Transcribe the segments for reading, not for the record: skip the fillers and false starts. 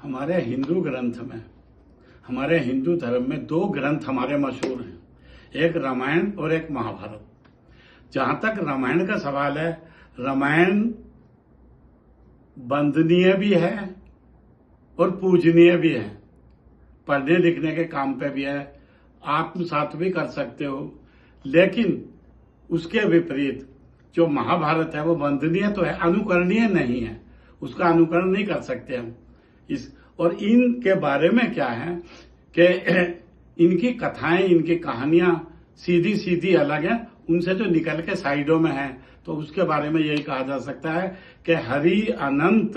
हमारे हिंदू ग्रंथ में, हमारे हिंदू धर्म में दो ग्रंथ हमारे मशहूर हैं, एक रामायण और एक महाभारत। जहां तक रामायण का सवाल है, रामायण वंदनीय भी है और पूजनीय भी है, पढ़ने लिखने के काम पे भी है, आत्मसात भी कर सकते हो। लेकिन उसके विपरीत जो महाभारत है वो वंदनीय तो है, अनुकरणीय नहीं है, उसका अनुकरण नहीं कर सकते हम। और इनके बारे में क्या है कि इनकी कथाएं, इनकी कहानियां सीधी सीधी अलग है उनसे जो निकल के साइडों में है। तो उसके बारे में यही कहा जा सकता है कि हरि अनंत,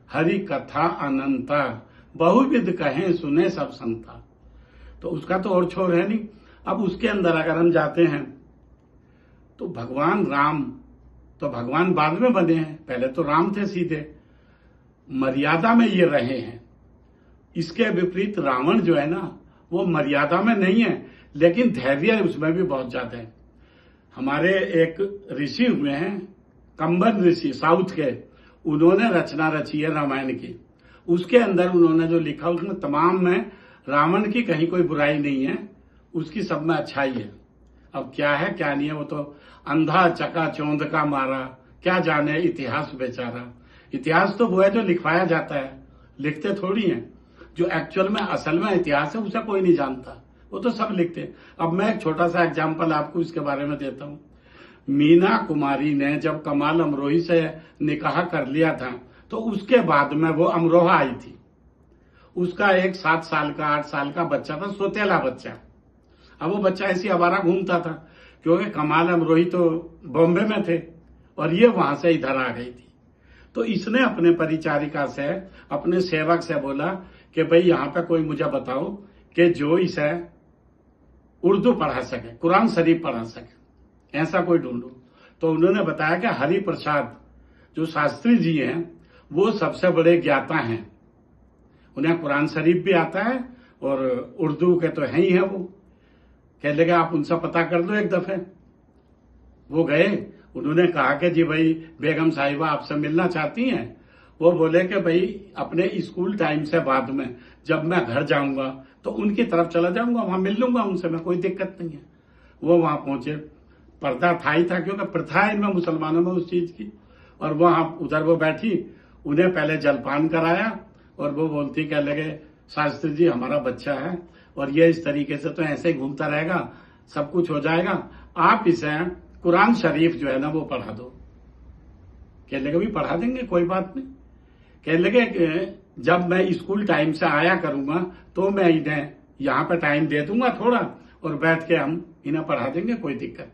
हरि कथा अनंता, बहुविध कहें सुने सब संता। तो उसका तो और छोर है नहीं। अब उसके अंदर अगर हम जाते हैं तो भगवान राम, तो भगवान बाद में बने हैं, पहले तो राम थे सीधे, मर्यादा में ये रहे हैं। इसके विपरीत रावण जो है ना, वो मर्यादा में नहीं है लेकिन धैर्य उसमें भी बहुत ज्यादा है। हमारे एक ऋषि हुए हैं, कंबन ऋषि साउथ के, उन्होंने रचना रची है रामायण की। उसके अंदर उन्होंने जो लिखा उसमें तमाम में रावण की कहीं कोई बुराई नहीं है, उसकी सब में अच्छाई है। अब क्या है क्या नहीं है वो तो अंधा चका चौंध का मारा, क्या जाने इतिहास बेचारा। इतिहास तो वो है जो लिखवाया जाता है, लिखते थोड़ी हैं। जो एक्चुअल में असल में इतिहास है उसे कोई नहीं जानता, वो तो सब लिखते हैं। अब मैं एक छोटा सा एग्जाम्पल आपको इसके बारे में देता हूं। मीना कुमारी ने जब कमाल अमरोही से निकाह कर लिया था तो उसके बाद में वो अमरोहा आई थी। उसका एक 7 साल का 8 साल का बच्चा था, सोतेला बच्चा। अब वो बच्चा ऐसी आवारा घूमता था क्योंकि कमाल अमरोही तो बॉम्बे में थे और ये वहां से इधर आ गई थी। तो इसने अपने परिचारिका से, अपने सेवक से बोला कि भाई यहां पे कोई मुझे बताओ कि जो इसे उर्दू पढ़ा सके, कुरान शरीफ पढ़ा सके, ऐसा कोई ढूंढो। तो उन्होंने बताया कि हरि प्रसाद जो शास्त्री जी हैं वो सबसे बड़े ज्ञाता हैं, उन्हें कुरान शरीफ भी आता है और उर्दू के तो है ही है। वो कह लगे आप उनसे पता कर दो एक दफे। वो गए, उन्होंने कहा कि जी भाई बेगम साहिबा आपसे मिलना चाहती हैं। वो बोले कि भाई अपने स्कूल टाइम से बाद में जब मैं घर जाऊंगा तो उनकी तरफ चला जाऊंगा, वहां मिल लूंगा उनसे, मैं, कोई दिक्कत नहीं है। वो वहां पहुंचे, पर्दा था ही था क्योंकि प्रथा है इनमें मुसलमानों में उस चीज की। और वहां उधर वो बैठी, उन्हें पहले जलपान कराया और वो बोलती कह लगे शास्त्री जी हमारा बच्चा है और ये इस तरीके से तो ऐसे ही घूमता रहेगा, सब कुछ हो जाएगा, आप इसे कुरान शरीफ जो है ना वो पढ़ा दो। कह लगे भी पढ़ा देंगे, कोई बात नहीं। कह लगे जब मैं स्कूल टाइम से आया करूंगा तो मैं इन्हें यहां पर टाइम दे दूंगा थोड़ा और बैठ के हम इन्हें पढ़ा देंगे, कोई दिक्कत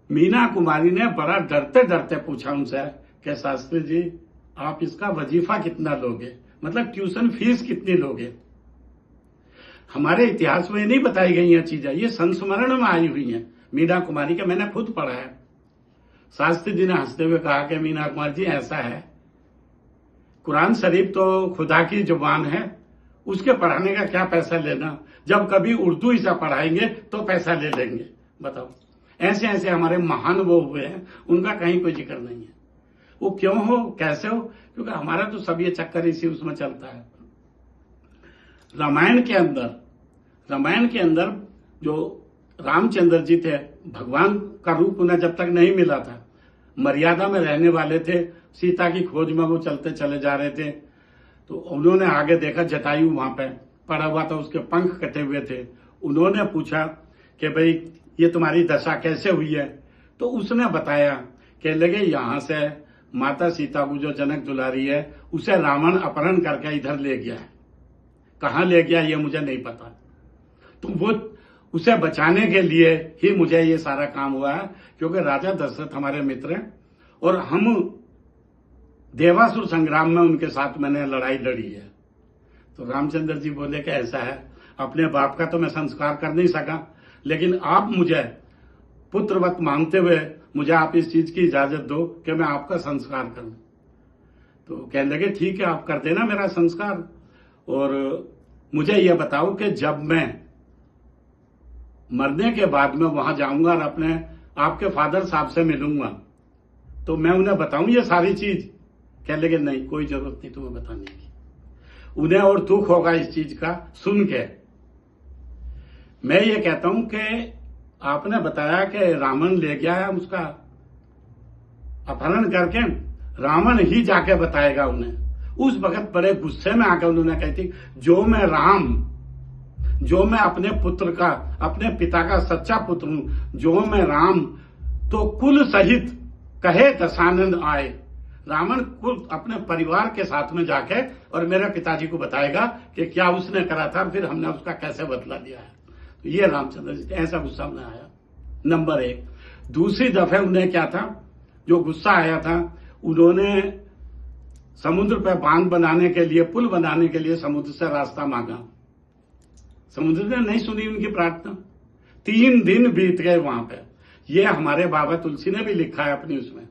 नहीं। मीना कुमारी ने बड़ा डरते डरते पूछा उनसे कि शास्त्री जी आप इसका वजीफा कितना लोगे, मतलब ट्यूशन फीस कितनी लोगे। हमारे इतिहास में नहीं बताई गई ये चीजें, ये संस्मरण में आई हुई है मीना कुमारी के, मैंने खुद पढ़ा है। शास्त्री जी ने हंसते हुए कहा कि मीना कुमारी जी ऐसा है, कुरान शरीफ तो खुदा की जुबान है, उसके पढ़ाने का क्या पैसा लेना, जब कभी उर्दू इसे पढ़ाएंगे तो पैसा ले लेंगे। बताओ, ऐसे ऐसे हमारे महान वो हुए हैं, उनका कहीं कोई जिक्र नहीं है। वो क्यों हो, कैसे हो, क्योंकि हमारा तो सब ये चक्कर इसी उसमें चलता है। रामायण के अंदर जो रामचंद्र जी थे, भगवान का रूप उन्हें जब तक नहीं मिला था, मर्यादा में रहने वाले थे, सीता की खोज में वो चलते चले जा रहे थे। तो उन्होंने आगे देखा जटायु वहां पे पड़ा हुआ था, उसके पंख कटे हुए थे। उन्होंने पूछा कि भाई ये तुम्हारी दशा कैसे हुई है। तो उसने बताया कि लगे यहां से माता सीता को जो जनक दुलारी है उसे रावण अपहरण करके इधर ले गया है, कहां ले गया ये मुझे नहीं पता। तो वो उसे बचाने के लिए ही मुझे ये सारा काम हुआ है, क्योंकि राजा दशरथ हमारे मित्र हैं और हम देवासुर संग्राम में उनके साथ मैंने लड़ाई लड़ी है। तो रामचंद्र जी बोले कि ऐसा है, अपने बाप का तो मैं संस्कार कर नहीं सका, लेकिन आप मुझे पुत्रवत मानते हुए मुझे आप इस चीज की इजाजत दो कि मैं आपका संस्कार करूं। तो कहने लगे ठीक है आप कर देना मेरा संस्कार, और मुझे यह बताओ कि जब मैं मरने के बाद में वहां जाऊंगा और अपने आपके फादर साहब से मिलूंगा तो मैं उन्हें बताऊं ये सारी चीज। कह लगे नहीं, कोई जरूरत नहीं तुम्हें बताने की। उन्हें और दुख होगा इस चीज का सुन के। मैं ये कहता हूं कि आपने बताया कि रावण ले गया है, उसका अपहरण करके रावण ही जाके बताएगा उन्हें। उस वक्त बड़े गुस्से में आकर उन्होंने कही थी, जो मैं राम, जो मैं अपने पुत्र का, अपने पिता का सच्चा पुत्र हूं, जो मैं राम, तो कुल सहित कहे दशानंद आए। रावण कुल अपने परिवार के साथ में जाके और मेरे पिताजी को बताएगा कि क्या उसने करा था, फिर हमने उसका कैसे बदला लिया है। तो ये रामचंद्र जी ऐसा गुस्सा में आया, नंबर 1। दूसरी दफे उन्हें क्या था, जो गुस्सा आया था, उन्होंने समुद्र पर बांध बनाने के लिए, पुल बनाने के लिए समुद्र से रास्ता मांगा। समुद्र ने नहीं सुनी उनकी प्रार्थना। 3 दिन बीत गए वहां पे। ये हमारे बाबा तुलसी ने भी लिखा है अपनी उसमें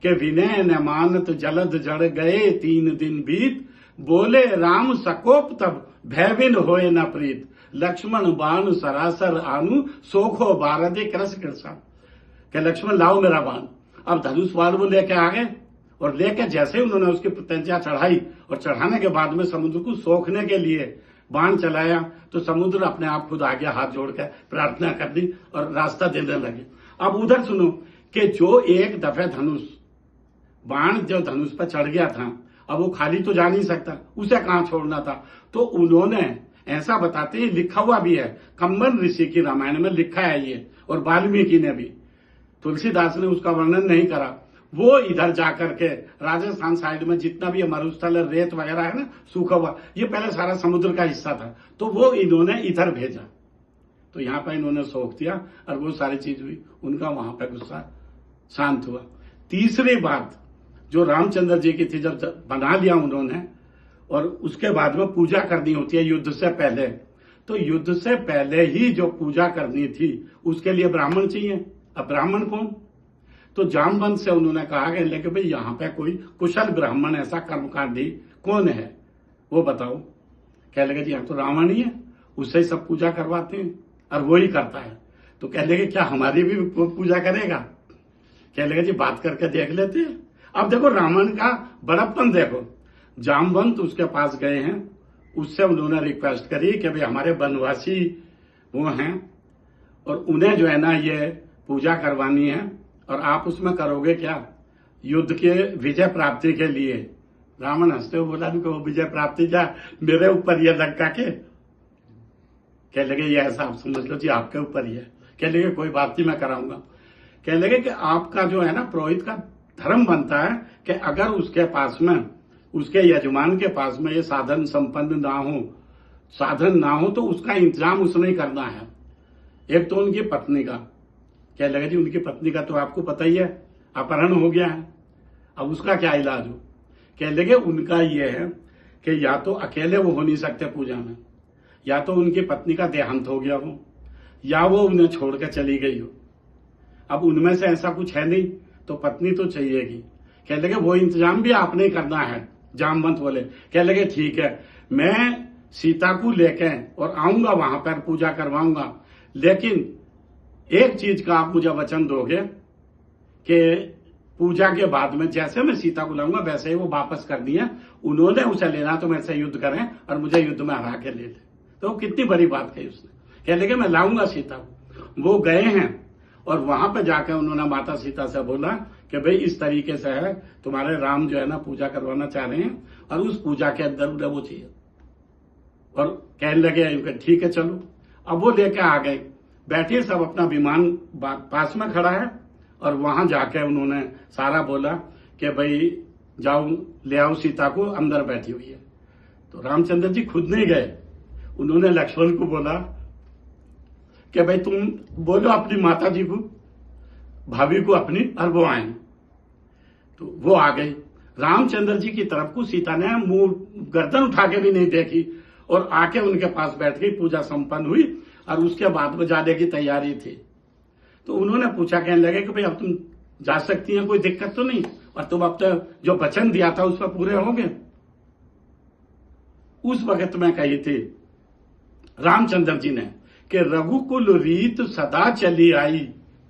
कि विनय न मानत जलद जड़ गए 3 दिन बीत, बोले राम सकोप तब भयविन होए न प्रीत, लक्ष्मण बाण सरासर आनु सोखो बारदे करस कृषा। कि लक्ष्मण लाओ मेरा बाण। अब धनुष बाण वो लेके आ गए और लेके जैसे उन्होंने उसकी प्रत्यंचा चढ़ाई और चढ़ाने के बाद में समुद्र को सोखने के लिए बाण चलाया, तो समुद्र अपने आप खुद आ गया, हाथ जोड़ के प्रार्थना कर दी और रास्ता देने लगे। अब उधर सुनो कि जो एक दफे धनुष बाण जो धनुष पर चढ़ गया था, अब वो खाली तो जा नहीं सकता, उसे कहां छोड़ना था। तो उन्होंने ऐसा बताते ही लिखा हुआ भी है, कंबन ऋषि की रामायण में लिखा है ये, और वाल्मीकि ने भी, तुलसीदास ने उसका वर्णन नहीं करा। वो इधर जाकर के राजस्थान साइड में जितना भी मरुस्थल रेत वगैरह है ना, सूखा हुआ, ये पहले सारा समुद्र का हिस्सा था, तो वो इन्होंने इधर भेजा। तो यहां पर इन्होंने सोख दिया और वो सारी चीज हुई, उनका वहां पर गुस्सा शांत हुआ। तीसरी बात जो रामचंद्र जी की थी, जब बना लिया उन्होंने और उसके बाद में पूजा करनी होती है युद्ध से पहले, तो युद्ध से पहले ही जो पूजा करनी थी उसके लिए ब्राह्मण चाहिए। अब ब्राह्मण कौन? तो जामवंत से उन्होंने कहा कि लेकिन भाई यहां पे कोई कुशल ब्राह्मण ऐसा कर्मकांडी कौन है, वो बताओ। कह लगे जी यहाँ तो रावण ही है, उससे ही सब पूजा करवाते हैं और वो ही करता है। तो कह लगे क्या हमारी भी पूजा करेगा? कह लगे जी बात करके देख लेते हैं। अब देखो रावण का बड़प्पन देखो, जामवंत उसके पास गए हैं, उससे उन्होंने रिक्वेस्ट करी कि भाई हमारे वनवासी वो हैं और उन्हें जो है ना ये पूजा करवानी है, और आप उसमें करोगे क्या? युद्ध के विजय प्राप्ति के लिए। रावण हंसते हुए बोला कि वो विजय प्राप्ति क्या मेरे ऊपर ये लंका के? कह लगे ये ऐसा आप समझ लो जी आपके ऊपर ही है। कह लगे कोई बात नहीं मैं कराऊंगा। कह लगे कि आपका जो है ना पुरोहित का धर्म बनता है कि अगर उसके पास में, उसके यजमान के पास में ये साधन संपन्न ना हो, साधन ना हो, तो उसका इंतजाम उसने ही करना है। एक तो उनकी पत्नी का, कह लगे जी उनकी पत्नी का तो आपको पता ही है, अपहरण हो गया है, अब उसका क्या इलाज हो? कह लगे उनका ये है कि या तो अकेले वो हो नहीं सकते पूजा में, या तो उनकी पत्नी का देहांत हो गया हो, या वो उन्हें छोड़ कर चली गई हो। अब उनमें से ऐसा कुछ है नहीं, तो पत्नी तो चाहिएगी। कह लगे वो इंतजाम भी आपने ही करना है। जामवंत बोले, कह लगे ठीक है, मैं सीता को लेके और आऊंगा वहां पर, पूजा करवाऊंगा, लेकिन एक चीज का आप मुझे वचन दोगे कि पूजा के बाद में जैसे मैं सीता को लाऊंगा वैसे ही वो वापस करनी है। उन्होंने उसे लेना तो मेरे से युद्ध करें और मुझे युद्ध में हरा के ले ले। तो कितनी बड़ी बात कही उसने। कह लगे मैं लाऊंगा सीता को। वो गए हैं और वहां पर जाकर उन्होंने माता सीता से बोला कि भाई इस तरीके से है, तुम्हारे राम जो है ना पूजा करवाना चाह रहे हैं और उस पूजा के अंदर उन्हें वो चाहिए। और कहने लगे ठीक है चलो। अब वो लेके आ गए, बैठे सब, अपना विमान पास में खड़ा है और वहां जाके उन्होंने सारा बोला कि भाई जाओ ले आओ सीता को, अंदर बैठी हुई है। तो रामचंद्र जी खुद नहीं गए, उन्होंने लक्ष्मण को बोला कि भाई तुम बोलो अपनी माता जी को, भाभी को अपनी, और वो आए। तो वो आ गई। रामचंद्र जी की तरफ को सीता ने मुंह गर्दन उठा के भी नहीं देखी और आके उनके पास बैठ गई। पूजा संपन्न हुई और उसके बाद में जाने की तैयारी थी। तो उन्होंने पूछा, कहने लगे कि भाई अब तुम जा सकती हैं, कोई दिक्कत तो नहीं, और तुम अब तो जो वचन दिया था उस पर पूरे होंगे। उस वक्त में कही थी रामचंद्र जी ने कि रघुकुल रीत सदा चली आई,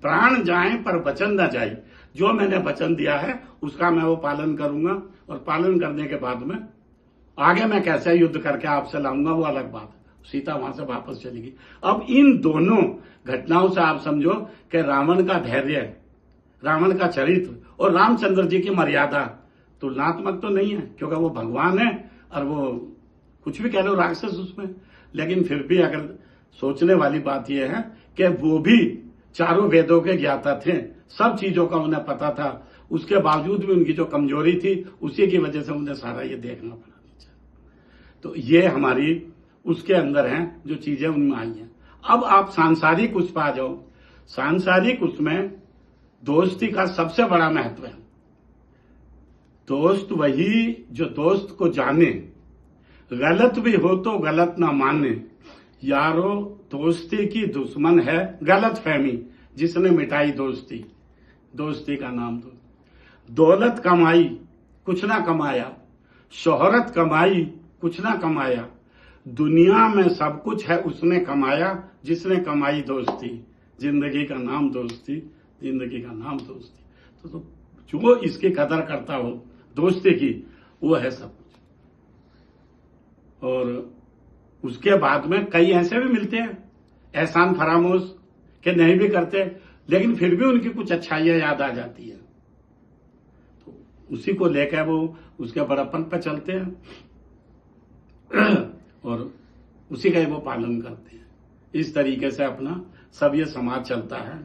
प्राण जाए पर वचन न जाए। जो मैंने वचन दिया है उसका मैं वो पालन करूंगा, और पालन करने के बाद में आगे मैं कैसे युद्ध करके आपसे लाऊंगा वो अलग बात है। सीता वहां से वापस चली गई। अब इन दोनों घटनाओं से आप समझो कि रावण का धैर्य, रावण का चरित्र और रामचंद्र जी की मर्यादा तुलनात्मक तो नहीं है, क्योंकि वो भगवान है और वो कुछ भी कह लो राक्षस उसमें, लेकिन फिर भी अगर सोचने वाली बात यह है कि वो भी चारों वेदों के ज्ञाता थे, सब चीजों का उन्हें पता था, उसके बावजूद भी उनकी जो कमजोरी थी उसी की वजह से उन्हें सारा ये देखना पड़ा। तो ये हमारी उसके अंदर हैं जो चीजें उनमें आई हैं। अब आप सांसारिक उस पर आ जाओ। सांसारिक उसमें दोस्ती का सबसे बड़ा महत्व है। दोस्त वही जो दोस्त को जाने, गलत भी हो तो गलत ना माने। यारो दोस्ती की दुश्मन है गलत फहमी, जिसने मिटाई दोस्ती, दोस्ती का नाम दो। दौलत कमाई कुछ ना कमाया, शोहरत कमाई कुछ ना कमाया, दुनिया में सब कुछ है उसने कमाया, जिसने कमाई दोस्ती। जिंदगी का नाम दोस्ती, जिंदगी का नाम दोस्ती। तो जो इसकी कदर करता हो दोस्ती की, वो है सब कुछ। और उसके बाद में कई ऐसे भी मिलते हैं एहसान फरामोश के नहीं भी करते, लेकिन फिर भी उनकी कुछ अच्छाइयां याद आ जाती है, तो उसी को लेकर वो उसके बड़प्पन पर चलते हैं और उसी का ही वो पालन करते हैं। इस तरीके से अपना सब ये समाज चलता है।